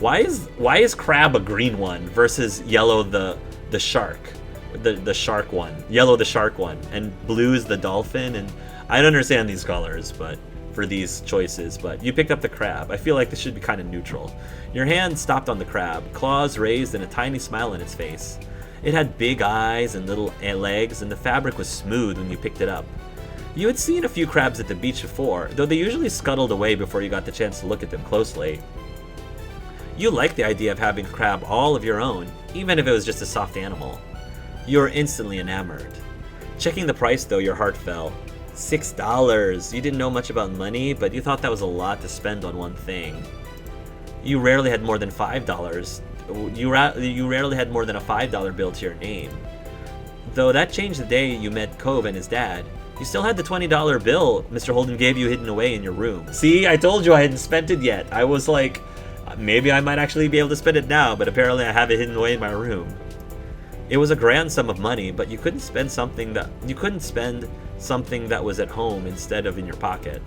Why is crab a green one versus yellow the shark? The shark one. Yellow the shark one. And blue is the dolphin. And I don't understand these colors, but for these choices, but you picked up the crab. I feel like this should be kind of neutral. Your hand stopped on the crab, claws raised and a tiny smile on its face. It had big eyes and little legs, and the fabric was smooth when you picked it up. You had seen a few crabs at the beach before, though they usually scuttled away before you got the chance to look at them closely. You liked the idea of having a crab all of your own, even if it was just a soft animal. You were instantly enamored. Checking the price though, your heart fell. $6. You didn't know much about money, but you thought that was a lot to spend on one thing. You rarely had more than $5. You rarely had more than a $5 bill to your name. Though that changed the day you met Cove and his dad. You still had the $20 bill Mr. Holden gave you hidden away in your room. See, I told you I hadn't spent it yet. I was like, maybe I might actually be able to spend it now, but apparently I have it hidden away in my room. It was a grand sum of money, but you couldn't spend something that was at home instead of in your pocket.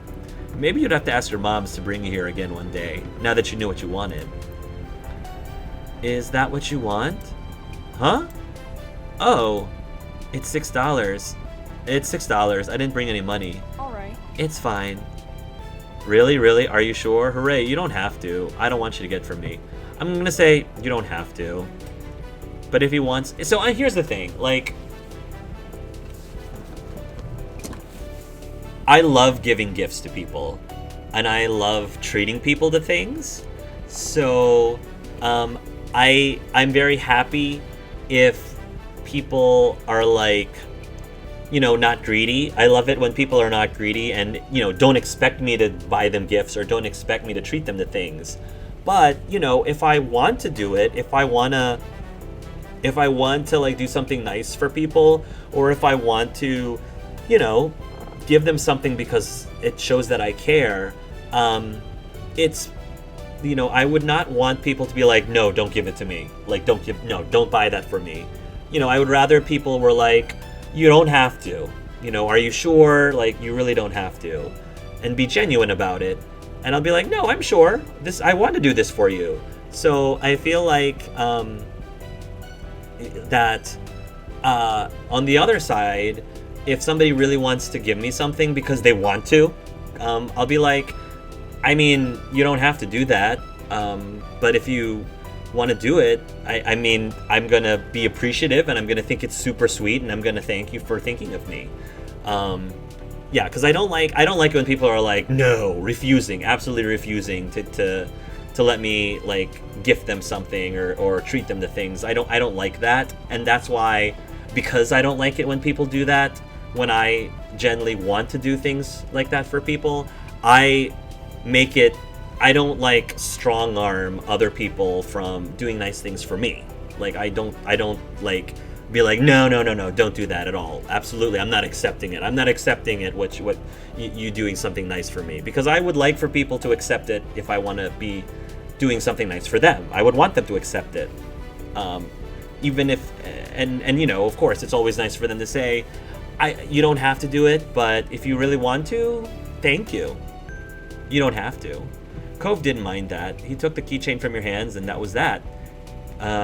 Maybe you'd have to ask your moms to bring you here again one day, now that you knew what you wanted. Is that what you want? Huh? Oh, it's $6. It's $6. I didn't bring any money. Alright. It's fine. Really? Really? Are you sure? Hooray, you don't have to. I don't want you to get from me. I'm gonna say you don't have to. But if he wants... So here's the thing, like... I love giving gifts to people. And I love treating people to things. So, I'm very happy if people are like... not greedy. I love it when people are not greedy and, don't expect me to buy them gifts or don't expect me to treat them to things. But, if I want to do it, if I want to like do something nice for people, or if I want to, give them something because it shows that I care, it's, I would not want people to be like, no, don't give it to me. Like, don't buy that for me. I would rather people were like, you don't have to. Are you sure? Like, you really don't have to. And be genuine about it. And I'll be like, no, I'm sure. I want to do this for you. So I feel like that on the other side, if somebody really wants to give me something because they want to, I'll be like, I mean, you don't have to do that. But if you want to do it, I mean, I'm gonna be appreciative and I'm gonna think it's super sweet and I'm gonna thank you for thinking of me. Yeah, because I don't like it when people are like, no, absolutely refusing to let me like gift them something or treat them to things. I don't like that, and that's why, because I don't like it when people do that, when I generally want to do things like that for people, I don't like strong arm other people from doing nice things for me. Like I don't like be like, no, don't do that at all. Absolutely, I'm not accepting it. I'm not accepting it. What you doing something nice for me, because I would like for people to accept it if I want to be doing something nice for them. I would want them to accept it, even if and of course it's always nice for them to say, you don't have to do it, but if you really want to, thank you. You don't have to. Cove didn't mind that. He took the keychain from your hands, and that was that.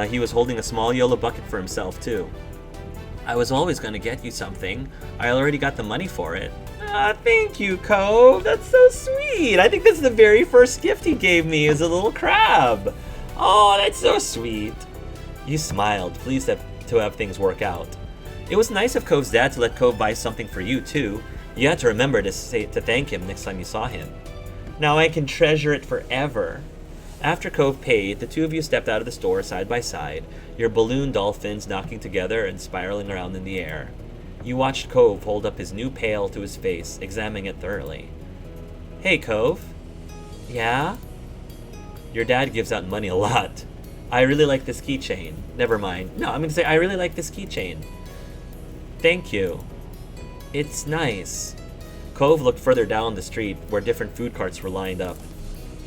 He was holding a small yellow bucket for himself, too. I was always going to get you something. I already got the money for it. Thank you, Cove. That's so sweet. I think that's the very first gift he gave me, is a little crab. Oh, that's so sweet. You smiled, pleased to have things work out. It was nice of Cove's dad to let Cove buy something for you, too. You had to remember to thank him next time you saw him. Now I can treasure it forever. After Cove paid, the two of you stepped out of the store side by side, your balloon dolphins knocking together and spiraling around in the air. You watched Cove hold up his new pail to his face, examining it thoroughly. Hey, Cove. Yeah? Your dad gives out money a lot. I really like this keychain. Never mind. No, I'm going to say I really like this keychain. Thank you. It's nice. Cove looked further down the street where different food carts were lined up.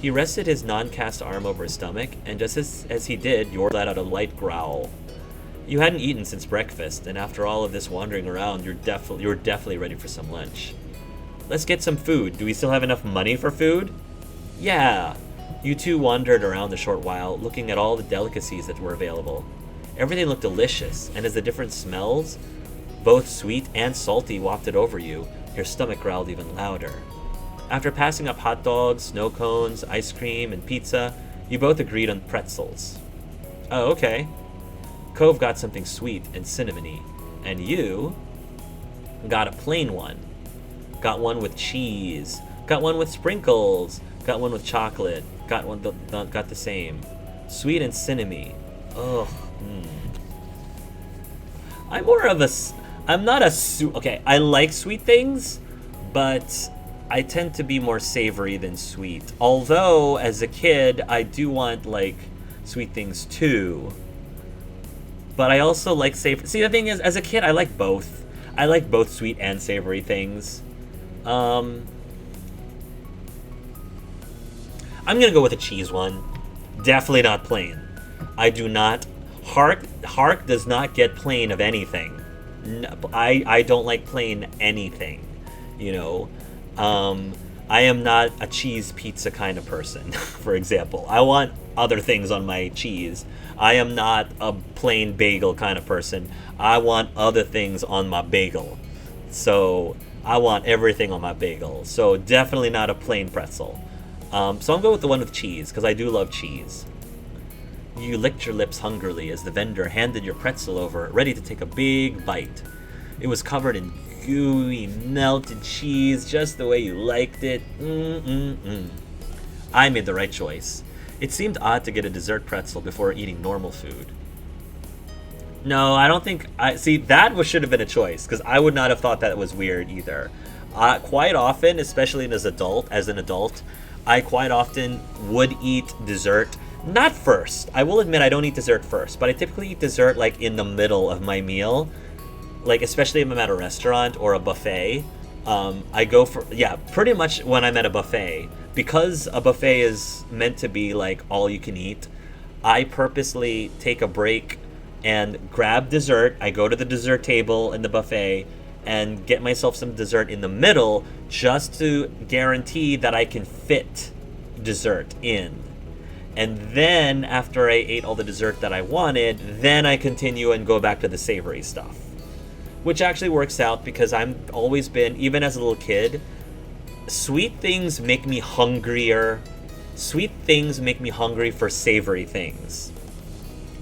He rested his non-cast arm over his stomach, and just as he did, Yor let out a light growl. You hadn't eaten since breakfast, and after all of this wandering around, you're definitely ready for some lunch. Let's get some food. Do we still have enough money for food? Yeah. You two wandered around a short while, looking at all the delicacies that were available. Everything looked delicious, and as the different smells, both sweet and salty, wafted over you, your stomach growled even louder. After passing up hot dogs, snow cones, ice cream, and pizza, you both agreed on pretzels. Oh, okay. Cove got something sweet and cinnamony, and you got a plain one. Got one with cheese, got one with sprinkles, got one with chocolate, got the same. Sweet and cinnamony. Ugh. I'm not a okay, I like sweet things, but I tend to be more savory than sweet. Although, as a kid, I do want, like, sweet things too. But I also like savory. See, the thing is, as a kid, I like both. I like both sweet and savory things. I'm gonna go with a cheese one. Definitely not plain. I do not. Hark does not get plain of anything. I don't like plain anything. You know, I am not a cheese pizza kind of person. For example, I want other things on my cheese. I am not a plain bagel kind of person. I want other things on my bagel. So I want everything on my bagel. So definitely not a plain pretzel. So I'm going with the one with cheese, because I do love cheese. You licked your lips hungrily as the vendor handed your pretzel over, ready to take a big bite. It was covered in gooey, melted cheese, just the way you liked it. I made the right choice. It seemed odd to get a dessert pretzel before eating normal food. No, I don't think... See, that should have been a choice, because I would not have thought that was weird either. Quite often, especially as an adult, I quite often would eat dessert. Not first. I will admit I don't eat dessert first, but I typically eat dessert like in the middle of my meal. Like, especially if I'm at a restaurant or a buffet. I go for, pretty much when I'm at a buffet. Because a buffet is meant to be like all you can eat, I purposely take a break and grab dessert. I go to the dessert table in the buffet and get myself some dessert in the middle just to guarantee that I can fit dessert in. And then after I ate all the dessert that I wanted, then I continue and go back to the savory stuff. Which actually works out because I've always been, even as a little kid, sweet things make me hungrier. Sweet things make me hungry for savory things.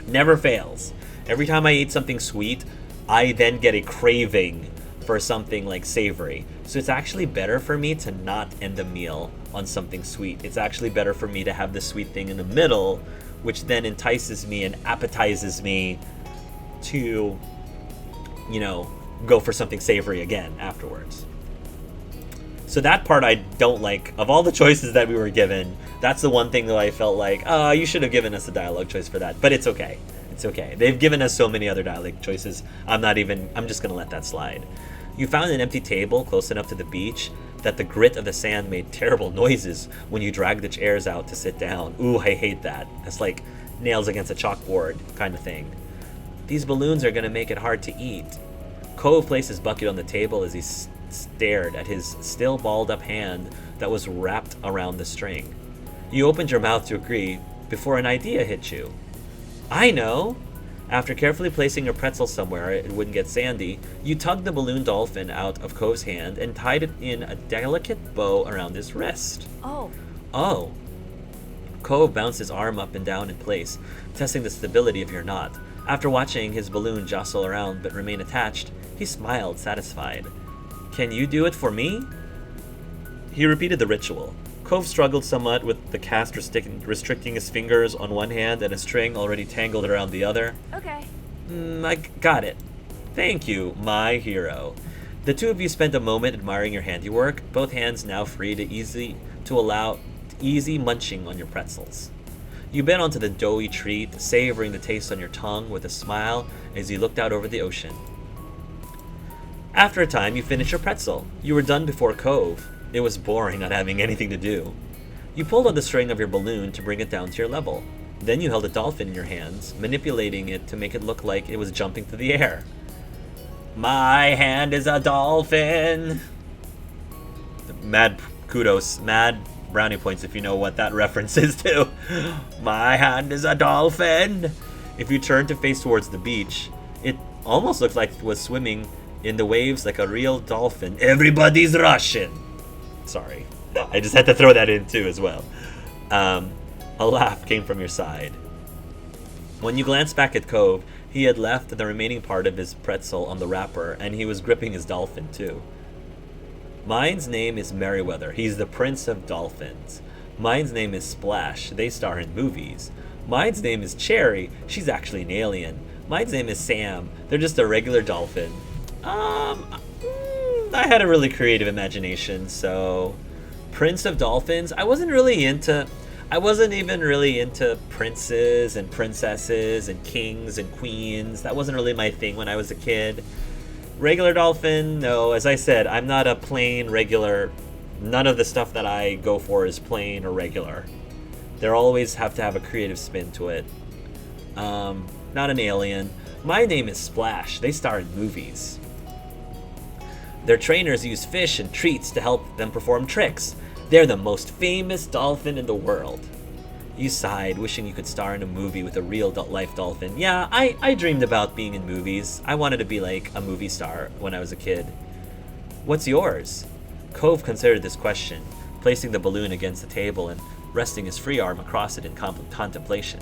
Never fails. Every time I eat something sweet, I then get a craving for something like savory. So it's actually better for me to not end the meal on something sweet. It's actually better for me to have the sweet thing in the middle, which then entices me and appetizes me to, go for something savory again afterwards. So that part I don't like. Of all the choices that we were given, that's the one thing that I felt like, you should have given us a dialogue choice for that. But it's okay. It's okay. They've given us so many other dialogue choices. I'm just going to let that slide. You found an empty table close enough to the beach that the grit of the sand made terrible noises when you dragged the chairs out to sit down. Ooh, I hate that. It's like nails against a chalkboard kind of thing. These balloons are going to make it hard to eat. Cove placed his bucket on the table as he stared at his still balled up hand that was wrapped around the string. You opened your mouth to agree before an idea hit you. I know! After carefully placing your pretzel somewhere it wouldn't get sandy, you tugged the balloon dolphin out of Cove's hand and tied it in a delicate bow around his wrist. Oh. Cove bounced his arm up and down in place, testing the stability of your knot. After watching his balloon jostle around but remain attached, he smiled, satisfied. Can you do it for me? He repeated the ritual. Cove struggled somewhat with the cast restricting his fingers on one hand and a string already tangled around the other. Okay. I got it. Thank you, my hero. The two of you spent a moment admiring your handiwork, both hands now free to allow easy munching on your pretzels. You bit onto the doughy treat, savoring the taste on your tongue with a smile as you looked out over the ocean. After a time, you finished your pretzel. You were done before Cove. It was boring not having anything to do. You pulled on the string of your balloon to bring it down to your level. Then you held a dolphin in your hands, manipulating it to make it look like it was jumping through the air. My hand is a dolphin! Mad kudos, mad brownie points if you know what that reference is to. My hand is a dolphin. If you turn to face towards the beach, it almost looks like it was swimming in the waves like a real dolphin. Everybody's Russian. Sorry. No, I just had to throw that in too as well. A laugh came from your side. When you glanced back at Cove, he had left the remaining part of his pretzel on the wrapper, and he was gripping his dolphin too. Mine's name is Merryweather. He's the prince of dolphins. Mine's name is Splash. They star in movies. Mine's name is Cherry. She's actually an alien. Mine's name is Sam. They're just a regular dolphin. I had a really creative imagination, so Prince of Dolphins. I wasn't even really into princes and princesses and kings and queens. That wasn't really my thing when I was a kid. Regular dolphin, no. As I said, I'm not a plain regular. None of the stuff that I go for is plain or regular. They always have to have a creative spin to it. Not an alien. My name is Splash. They star in movies. Their trainers use fish and treats to help them perform tricks. They're the most famous dolphin in the world. You sighed, wishing you could star in a movie with a real-life dolphin. Yeah, I dreamed about being in movies. I wanted to be like a movie star when I was a kid. What's yours? Cove considered this question, placing the balloon against the table and resting his free arm across it in contemplation.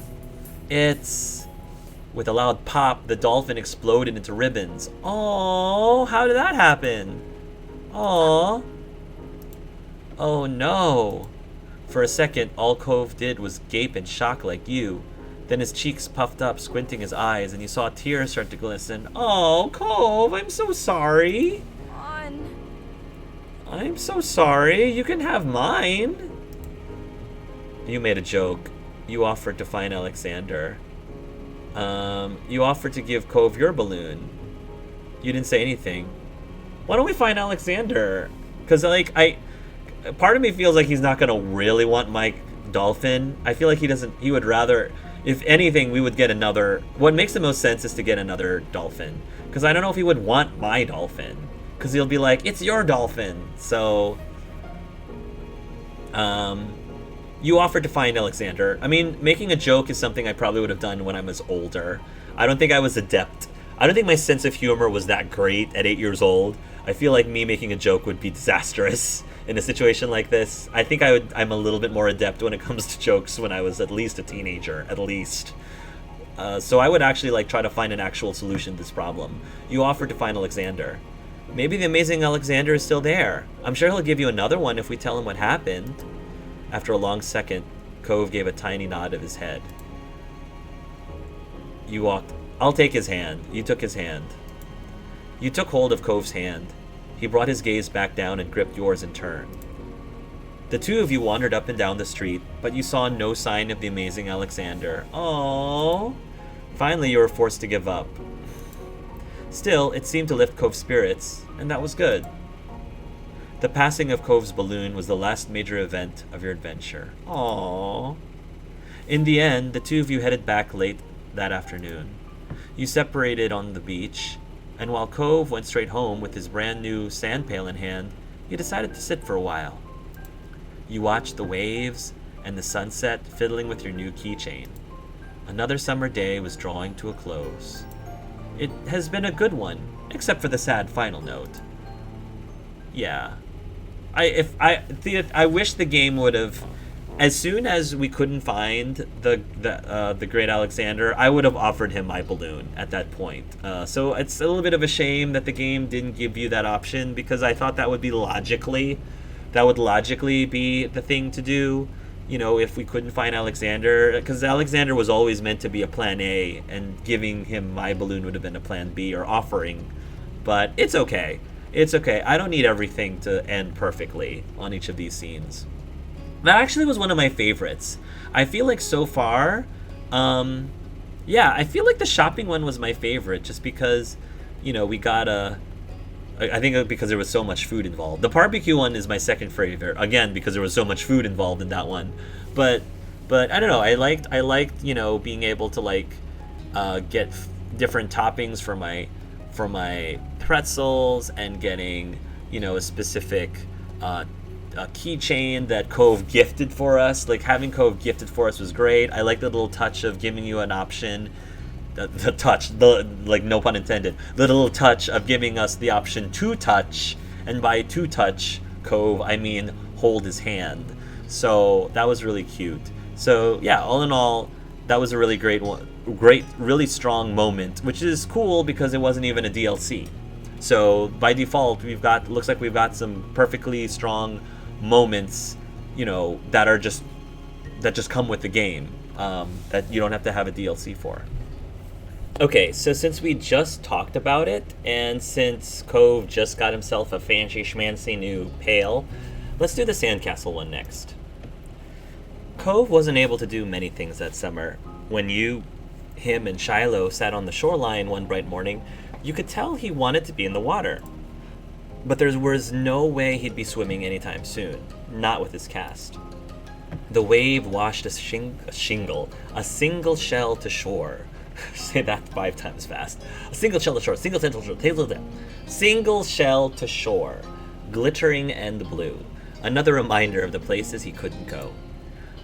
It's... With a loud pop, the dolphin exploded into ribbons. Oh, how did that happen? Oh. Oh no. For a second, all Cove did was gape in shock like you. Then his cheeks puffed up, squinting his eyes, and you saw tears start to glisten. Oh, Cove, I'm so sorry. I'm so sorry. You can have mine. You made a joke. You offered to find Alexander. You offered to give Cove your balloon. You didn't say anything. Why don't we find Alexander? Because, like, part of me feels like he's not going to really want my dolphin. I feel like he would rather, if anything, we would get another. What makes the most sense is to get another dolphin. Because I don't know if he would want my dolphin. Because he'll be like, it's your dolphin. So, you offered to find Alexander. I mean, making a joke is something I probably would have done when I was older. I don't think I was adept. I don't think my sense of humor was that great at 8 years old. I feel like me making a joke would be disastrous in a situation like this. I think I'm a little bit more adept when it comes to jokes when I was at least a teenager, at least. So I would actually like try to find an actual solution to this problem. You offered to find Alexander. Maybe the amazing Alexander is still there. I'm sure he'll give you another one if we tell him what happened. After a long second, Cove gave a tiny nod of his head. You walked. I'll take his hand. You took his hand. You took hold of Cove's hand. He brought his gaze back down and gripped yours in turn. The two of you wandered up and down the street, but you saw no sign of the amazing Alexander. Aww. Finally, you were forced to give up. Still, it seemed to lift Cove's spirits, and that was good. The passing of Cove's balloon was the last major event of your adventure. Aww. In the end, the two of you headed back late that afternoon. You separated on the beach, and while Cove went straight home with his brand new sand pail in hand, you decided to sit for a while. You watched the waves and the sunset fiddling with your new keychain. Another summer day was drawing to a close. It has been a good one, except for the sad final note. Yeah. I wish the game would have, as soon as we couldn't find the great Alexander, I would have offered him my balloon at that point. So it's a little bit of a shame that the game didn't give you that option, because I thought that would logically be the thing to do. You know, if we couldn't find Alexander, because Alexander was always meant to be a plan A, and giving him my balloon would have been a plan B, or offering. But it's okay. It's okay. I don't need everything to end perfectly on each of these scenes. That actually was one of my favorites. I feel like so far, I feel like the shopping one was my favorite, just because, you know, we got I think because there was so much food involved. The barbecue one is my second favorite, again, because there was so much food involved in that one. But I don't know. I liked, you know, being able to like get different toppings for my pretzels, and getting, you know, a specific keychain that Cove gifted for us. Like, having Cove gifted for us was great. I like the little touch of giving you an option. Like, no pun intended. The little touch of giving us the option to touch. And by to touch Cove, I mean hold his hand. So that was really cute. So yeah, all in all, that was a really great, really strong moment, which is cool because it wasn't even a DLC. So by default, looks like we've got some perfectly strong moments, that just come with the game, that you don't have to have a DLC for. Okay, so since we just talked about it, and since Cove just got himself a fancy schmancy new pail, let's do the sandcastle one next. Cove wasn't able to do many things that summer. When him and Shiloh sat on the shoreline one bright morning, you could tell he wanted to be in the water. But there was no way he'd be swimming anytime soon, not with his cast. The wave washed a single shell to shore. Say that 5 times fast. A single shell to shore, single shell to shore, glittering and blue. Another reminder of the places he couldn't go.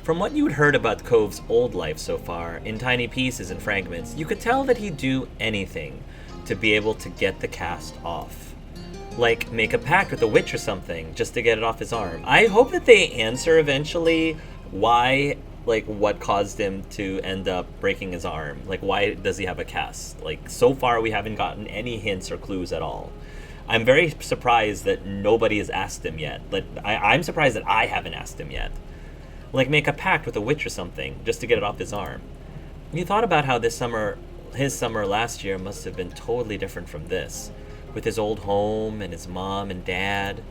From what you'd heard about Cove's old life so far, in tiny pieces and fragments, you could tell that he'd do anything to be able to get the cast off. Like, make a pact with a witch or something, just to get it off his arm. I hope that they answer eventually why, what caused him to end up breaking his arm. Like, why does he have a cast? Like, so far we haven't gotten any hints or clues at all. I'm very surprised that nobody has asked him yet. I'm surprised that I haven't asked him yet. Like, make a pact with a witch or something, just to get it off his arm. You thought about how his summer last year must have been totally different from this, with his old home and his mom and dad.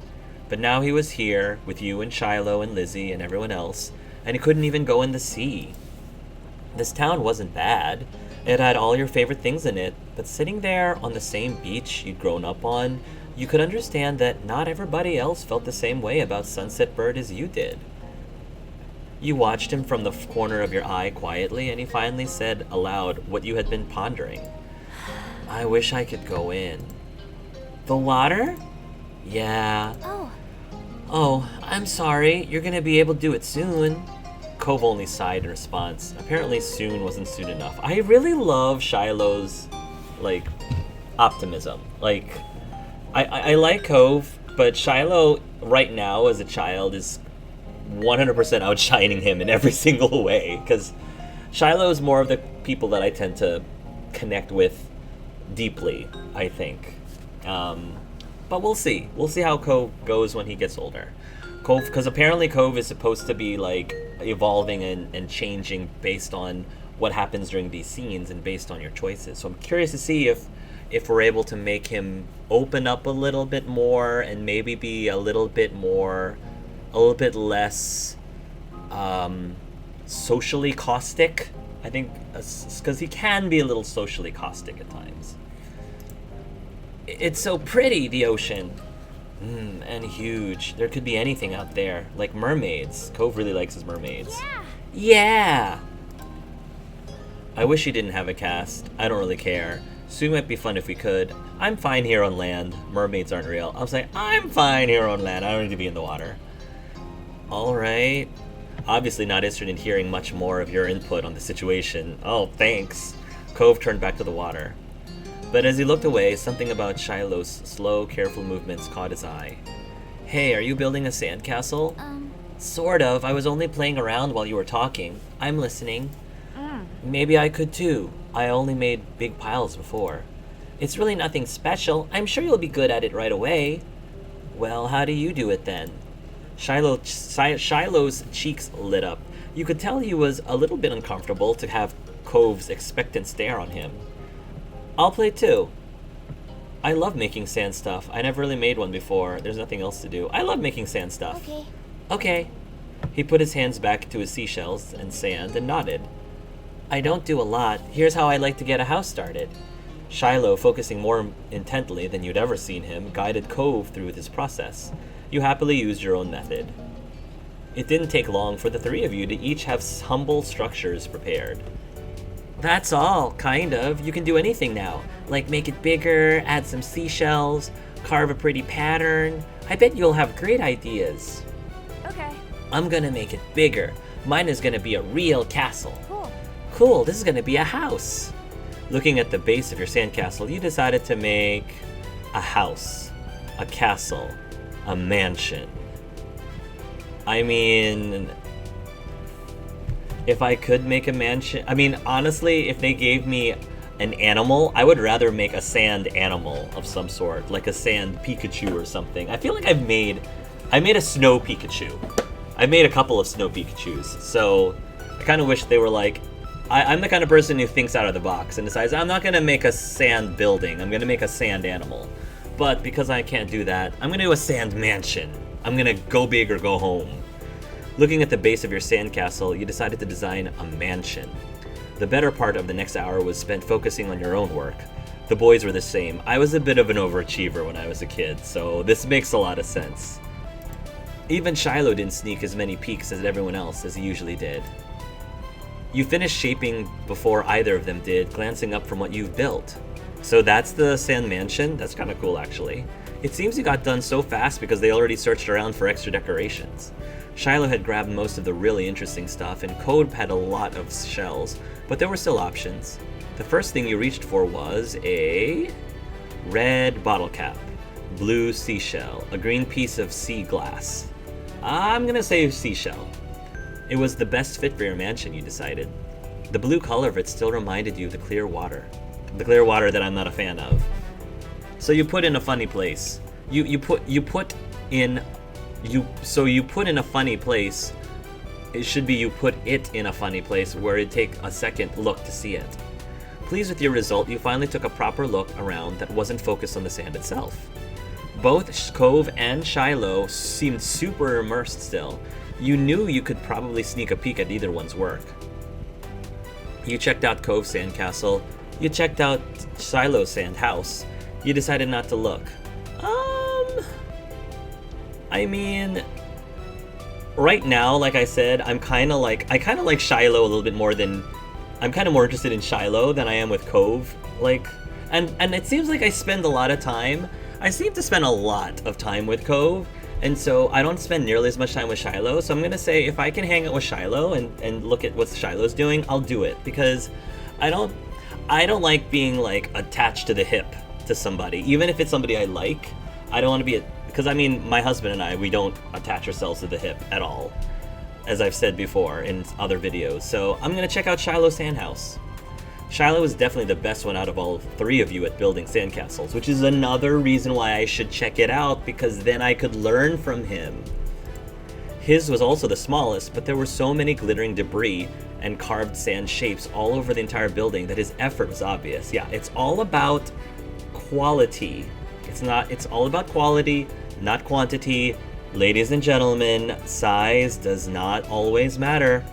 But now he was here, with you and Shiloh and Lizzie and everyone else, and he couldn't even go in the sea. This town wasn't bad. It had all your favorite things in it, but sitting there on the same beach you'd grown up on, you could understand that not everybody else felt the same way about Sunset Bird as you did. You watched him from the corner of your eye quietly, and he finally said aloud what you had been pondering. I wish I could go in. The water? Yeah. Oh, I'm sorry. You're gonna be able to do it soon. Cove only sighed in response. Apparently soon wasn't soon enough. I really love Shiloh's, optimism. I like Cove, but Shiloh right now as a child is 100% outshining him in every single way, because Shiloh is more of the people that I tend to connect with deeply, I think. But we'll see. We'll see how Cove goes when he gets older. Cove, because apparently Cove is supposed to be evolving and changing based on what happens during these scenes and based on your choices. So I'm curious to see if we're able to make him open up a little bit more and maybe be a little bit less socially caustic. I think because he can be a little socially caustic at times. It's so pretty, the ocean. And huge. There could be anything out there, like mermaids. Cove really likes his mermaids. Yeah! I wish he didn't have a cast. I don't really care. Soon might be fun if we could. I'm fine here on land. Mermaids aren't real. I was like, I'm fine here on land. I don't need to be in the water. Alright. Obviously not interested in hearing much more of your input on the situation. Oh, thanks. Cove turned back to the water. But as he looked away, something about Shiloh's slow, careful movements caught his eye. Hey, are you building a sandcastle? Sort of. I was only playing around while you were talking. I'm listening. Maybe I could too. I only made big piles before. It's really nothing special. I'm sure you'll be good at it right away. Well, how do you do it then? Shiloh's cheeks lit up. You could tell he was a little bit uncomfortable to have Cove's expectant stare on him. I'll play too. I love making sand stuff. I never really made one before. There's nothing else to do. I love making sand stuff. Okay. He put his hands back to his seashells and sand and nodded. I don't do a lot. Here's how I like to get a house started. Shiloh, focusing more intently than you'd ever seen him, guided Cove through this process. You happily used your own method. It didn't take long for the three of you to each have humble structures prepared. That's all, kind of. You can do anything now. Like make it bigger, add some seashells, carve a pretty pattern. I bet you'll have great ideas. I'm gonna make it bigger. Mine is gonna be a real castle. Cool. Cool, this is gonna be a house. Looking at the base of your sandcastle, you decided to make a house, a castle, a mansion. I mean, if I could make a mansion, I mean, honestly, if they gave me an animal, I would rather make a sand animal of some sort, like a sand Pikachu or something. I feel like I made a snow Pikachu. I made a couple of snow Pikachus, so I kind of wish they were like, I'm the kind of person who thinks out of the box and decides, I'm not going to make a sand building, I'm going to make a sand animal. But because I can't do that, I'm going to do a sand mansion. I'm going to go big or go home. Looking at the base of your sandcastle, you decided to design a mansion. The better part of the next hour was spent focusing on your own work. The boys were the same. I was a bit of an overachiever when I was a kid, so this makes a lot of sense. Even Shiloh didn't sneak as many peeks as everyone else as he usually did. You finished shaping before either of them did, glancing up from what you've built. So that's the sand mansion? That's kind of cool, actually. It seems you got done so fast because they already searched around for extra decorations. Shiloh had grabbed most of the really interesting stuff, and Cove had a lot of shells, but there were still options. The first thing you reached for was a red bottle cap, blue seashell, a green piece of sea glass. I'm gonna say seashell. It was the best fit for your mansion, you decided. The blue color of it still reminded you of the clear water. The clear water that I'm not a fan of. So you put in a funny place. You put in a funny place. It should be you put it in a funny place where it'd take a second look to see it. Pleased with your result, you finally took a proper look around that wasn't focused on the sand itself. Both Cove and Shiloh seemed super immersed still. You knew you could probably sneak a peek at either one's work. You checked out Cove's sandcastle. You checked out Shiloh's sand house. You decided not to look. I mean, right now, like I said, I kind of like Shiloh a little bit more than, I'm kind of more interested in Shiloh than I am with Cove. Like, and it seems like I seem to spend a lot of time with Cove, and so I don't spend nearly as much time with Shiloh. So I'm gonna say if I can hang out with Shiloh and look at what Shiloh's doing, I'll do it, because I don't like being like attached to the hip to somebody, even if it's somebody I like. I don't want to be because I mean, my husband and I, we don't attach ourselves to the hip at all, as I've said before in other videos. So I'm gonna check out Shiloh's sandhouse. Shiloh is definitely the best one out of all three of you at building sandcastles, which is another reason why I should check it out, because then I could learn from him. His was also the smallest, but there were so many glittering debris and carved sand shapes all over the entire building that his effort was obvious. Yeah, it's all about quality. It's all about quality, not quantity. Ladies and gentlemen, size does not always matter.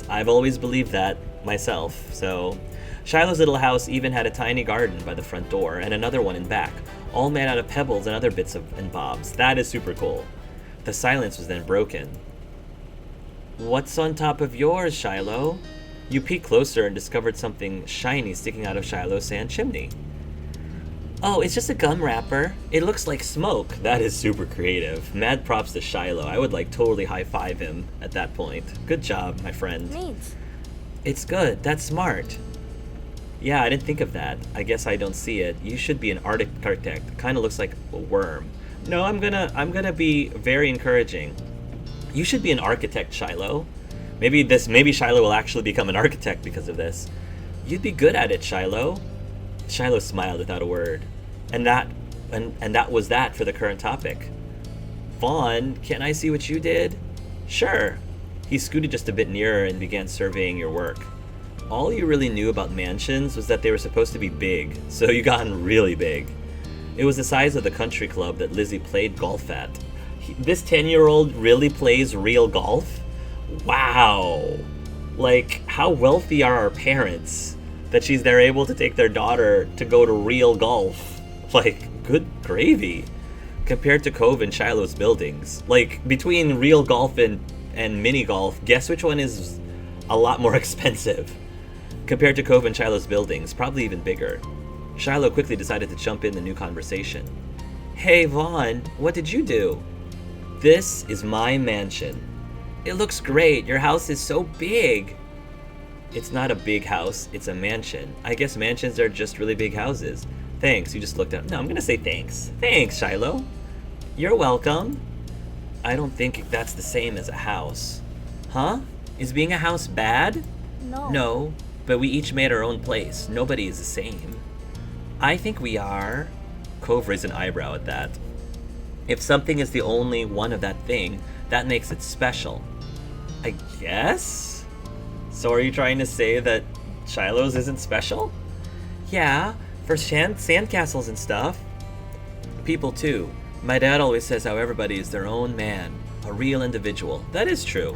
I've always believed that myself. So Shiloh's little house even had a tiny garden by the front door and another one in back, all made out of pebbles and other bits and bobs. That is super cool. The silence was then broken. What's on top of yours, Shiloh? You peeked closer and discovered something shiny sticking out of Shiloh's sand chimney. Oh, it's just a gum wrapper. It looks like smoke. That is super creative. Mad props to Shiloh. I would like totally high-five him at that point. Good job, my friend. Neat. It's good. That's smart. Yeah, I didn't think of that. I guess I don't see it. You should be an architect. Kind of looks like a worm. No, I'm gonna be very encouraging. You should be an architect, Shiloh. Maybe Shiloh will actually become an architect because of this. You'd be good at it, Shiloh. Shiloh smiled without a word. And that was that for the current topic. Vaughn, can I see what you did? Sure. He scooted just a bit nearer and began surveying your work. All you really knew about mansions was that they were supposed to be big, so you gotten really big. It was the size of the country club that Lizzie played golf at. This 10-year-old really plays real golf? Wow. Like, how wealthy are our parents that they're able to take their daughter to go to real golf? Like, good gravy. Compared to Cove and Shiloh's buildings. Like, between real golf and mini golf, guess which one is a lot more expensive? Compared to Cove and Shiloh's buildings, probably even bigger. Shiloh quickly decided to jump in the new conversation. Hey Vaughn, what did you do? This is my mansion. It looks great. Your house is so big. It's not a big house. It's a mansion. I guess mansions are just really big houses. Thanks. You just looked up. No, I'm going to say thanks. Thanks, Shiloh. You're welcome. I don't think that's the same as a house. Huh? Is being a house bad? No. No, but we each made our own place. Nobody is the same. I think we are. Cove raised an eyebrow at that. If something is the only one of that thing, that makes it special. I guess? So are you trying to say that Shiloh's isn't special? Yeah, for sandcastles and stuff. People too. My dad always says how everybody is their own man, a real individual. That is true.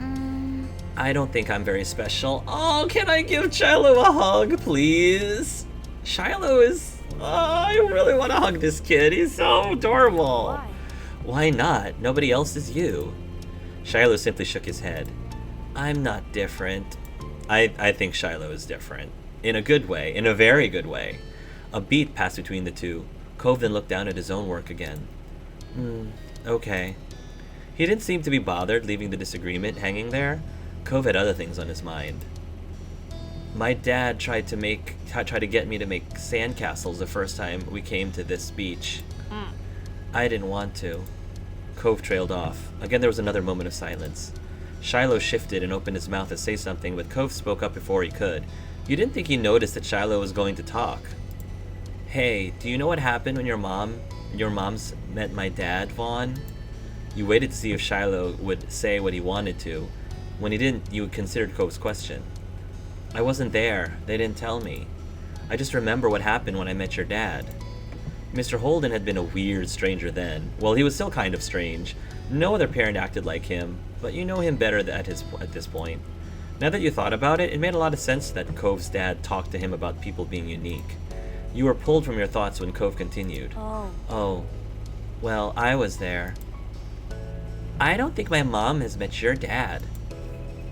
I don't think I'm very special. Oh, can I give Shiloh a hug, please? Shiloh is... Oh, I really want to hug this kid. He's so adorable. Why? Why not? Nobody else is you. Shiloh simply shook his head. I'm not different. I think Shiloh is different. In a good way. In a very good way. A beat passed between the two. Cove then looked down at his own work again. Okay. He didn't seem to be bothered leaving the disagreement hanging there. Cove had other things on his mind. My dad tried to get me to make sandcastles the first time we came to this beach. I didn't want to. Cove trailed off. Again, there was another moment of silence. Shiloh shifted and opened his mouth to say something, but Cove spoke up before he could. You didn't think he noticed that Shiloh was going to talk. Hey, do you know what happened when your mom's met my dad, Vaughn? You waited to see if Shiloh would say what he wanted to. When he didn't, you considered Cove's question. I wasn't there. They didn't tell me. I just remember what happened when I met your dad. Mr. Holden had been a weird stranger then. Well, he was still kind of strange. No other parent acted like him, but you know him better at this point. Now that you thought about it, it made a lot of sense that Cove's dad talked to him about people being unique. You were pulled from your thoughts when Cove continued. Oh. Well, I was there. I don't think my mom has met your dad.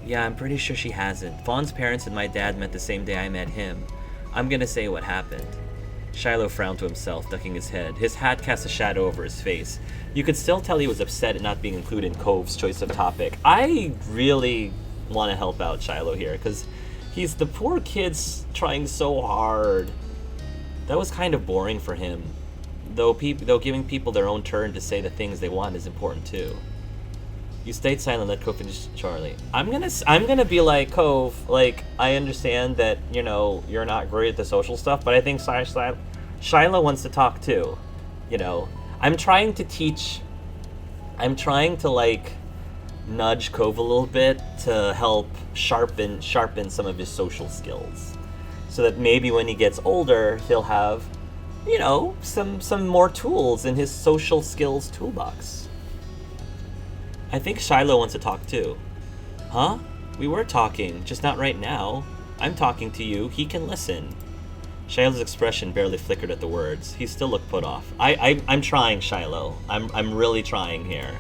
Yeah, I'm pretty sure she hasn't. Vaughn's parents and my dad met the same day I met him. I'm gonna say what happened. Shiloh frowned to himself, ducking his head. His hat cast a shadow over his face. You could still tell he was upset at not being included in Cove's choice of topic. I really want to help out Shiloh here, because he's the poor kid's trying so hard. That was kind of boring for him. Though giving people their own turn to say the things they want is important too. You stayed silent, let Cove finish Charlie. I'm gonna be like, Cove, like, I understand that, you know, you're not great at the social stuff, but I think Shiloh wants to talk too. You know, I'm trying to like nudge Cove a little bit to help sharpen some of his social skills. So that maybe when he gets older, he'll have, you know, some more tools in his social skills toolbox. I think Shiloh wants to talk too. Huh? We were talking, just not right now. I'm talking to you, he can listen. Shiloh's expression barely flickered at the words. He still looked put off. I'm trying, Shiloh. I'm really trying here.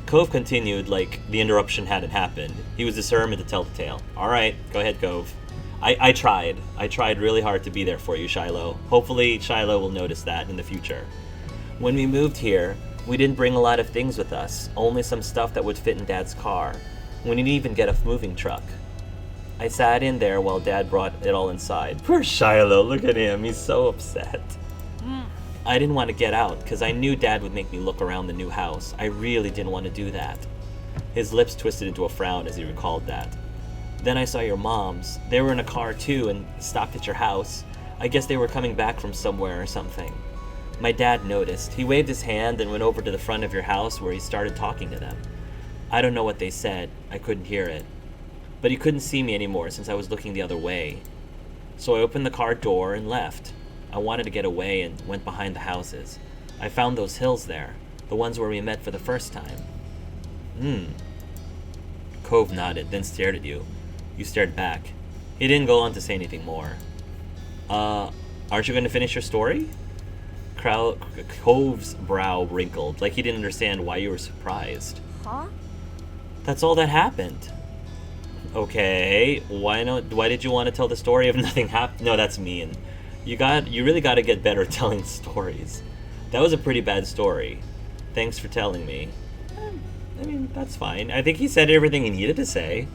Cove continued like the interruption hadn't happened. He was determined to tell the tale. Alright, go ahead, Cove. I tried. I tried really hard to be there for you, Shiloh. Hopefully, Shiloh will notice that in the future. When we moved here, we didn't bring a lot of things with us, only some stuff that would fit in Dad's car. We didn't even get a moving truck. I sat in there while Dad brought it all inside. Poor Shiloh, look at him, he's so upset. I didn't want to get out, because I knew Dad would make me look around the new house. I really didn't want to do that. His lips twisted into a frown as he recalled that. Then I saw your moms. They were in a car too and stopped at your house. I guess they were coming back from somewhere or something. My dad noticed. He waved his hand and went over to the front of your house where he started talking to them. I don't know what they said. I couldn't hear it. But he couldn't see me anymore since I was looking the other way. So I opened the car door and left. I wanted to get away and went behind the houses. I found those hills there, the ones where we met for the first time. Cove nodded, then stared at you. You stared back. He didn't go on to say anything more. Aren't you going to finish your story? Cove's brow wrinkled, like he didn't understand why you were surprised. Huh? That's all that happened. Okay, why did you want to tell the story if nothing happened? No, that's mean. You really got to get better at telling stories. That was a pretty bad story. Thanks for telling me. I mean, that's fine. I think he said everything he needed to say.